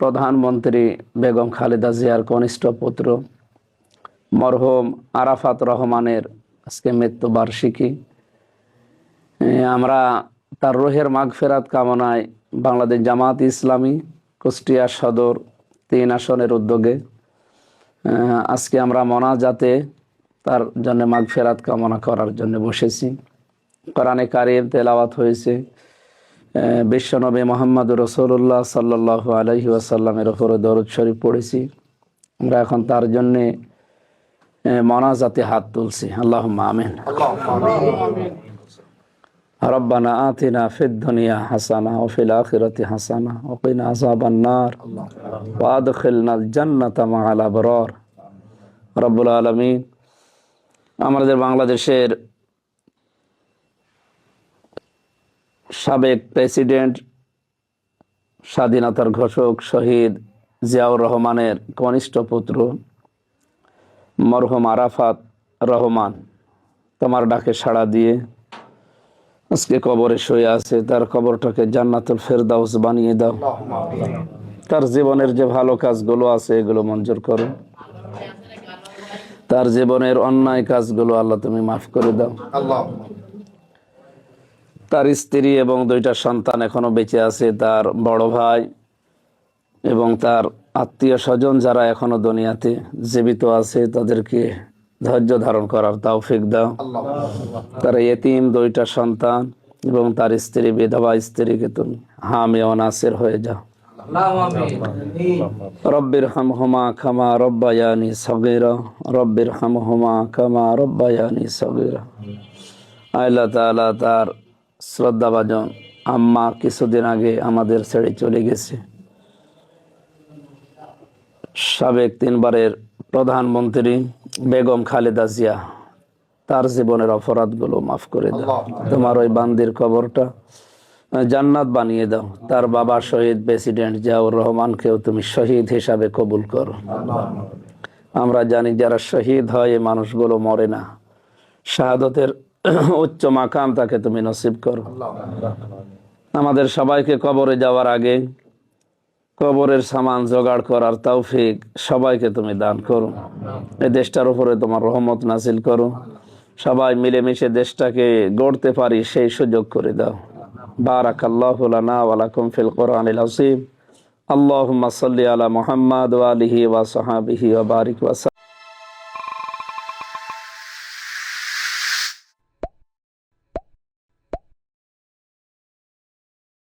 প্রধানমন্ত্রী বেগম খালেদা জিয়ার কনিষ্ঠ পুত্র মরহুম আরাফাত রহমানের আজকে মৃত্যুবার্ষিকী। আমরা তার রুহের মাগফিরাত কামনায় বাংলাদেশ জামাত ইসলামী কুষ্টিয়া সদর 3 আসনের উদ্যোগে আজকে আমরা মোনাজাতে তার জন্য মাগফিরাত কামনা করার জন্য বসেছি। কোরআনে কারীম তেলাওয়াত হয়েছে, বিশ্বনবী মুহাম্মদুর রাসূলুল্লাহ সাল্লাল্লাহু আলাইহি ওয়াসাল্লামের উপরে দরুদ শরীফ পড়েছি। আমরা এখন তার জন্য মোনাজাতে হাত তুলছি। আল্লাহুম্মা আমিন। রব্বানা আতিনা ফিদ দুনিয়া হাসানা ওয়া ফিল আখিরাতি হাসানা ওয়া কিনা আযাবান নার ওয়া আদখিলনাল জান্নাতা মা'আল আবরার। রব্বুল আলামিন আমাদের বাংলাদেশের সাবেক প্রেসিডেন্ট, স্বাধীনতার ঘোষক শহীদ জিয়াউর রহমানের কনিষ্ঠ পুত্র মরহুম আরাফাত রহমান তোমার ডাকে সাড়া দিয়ে আজকে কবরে শুয়ে আছে। তার কবরটাকে জান্নাতুল ফেরদাউস বানিয়ে দাও। তার জীবনের যে ভালো কাজগুলো আছে এগুলো মঞ্জুর করো। তার জীবনের অন্যায় কাজগুলো আল্লাহ তুমি মাফ করে দাও। তার স্ত্রী এবং 2টা সন্তান এখনো বেঁচে আছে। তার বড় ভাই এবং তার আত্মীয় স্বজন যারা এখনো দুনিয়াতে জীবিত আছে তাদেরকে ধৈর্য ধারণ করার তৌফিক দাও। তার ইতিম 2টা সন্তান এবং তার স্ত্রী বিধবা স্ত্রীকে তুমি হামি ও নাসির হয়ে যাও। রব্বির হামহুমা কামা রব্বায়ানি সগীরা, রব্বির হামহুমা কামা রব্বায়ানি সগীরা। আল্লাহ তাআলা তার শ্রদ্ধাভাজন আম্মা কিছুদিন আগে আমাদের ছেড়ে চলে গেছে। সাবেক 3 বারের প্রধানমন্ত্রী বেগম খালেদা জিয়া, তার জীবনের অপরাধগুলো মাফ করে দাও। তোমার ওই বান্দির কবরটা জান্নাত বানিয়ে দাও। তার বাবা শহীদ প্রেসিডেন্ট জিয়াউর রহমানকেও তুমি শহীদ হিসাবে কবুল করো। আমরা জানি যারা শহীদ হয় এই মানুষগুলো মরে না, শাহাদতের উচ্চ মাকাম তাকে তুমি নসিব করো। আমাদের সবাইকে কবরে যাওয়ার আগে কবরের সামান জোগাড় করার তৌফিক সবাইকে তুমি দান করো। এই দেশটার উপরে তোমার রহমত নাজিল করো। সবাই মিলেমিশে দেশটাকে গড়তে পারি সেই সুযোগ করে দাও। বারাকাল্লাহু লানা ওয়া লাকুম ফিল কোরআনিল আযীম। আল্লাহুম্মা সাল্লি আলা মুহাম্মাদ ওয়া আলিহি ওয়া সাহবিহি ওয়া বারিক ওয়া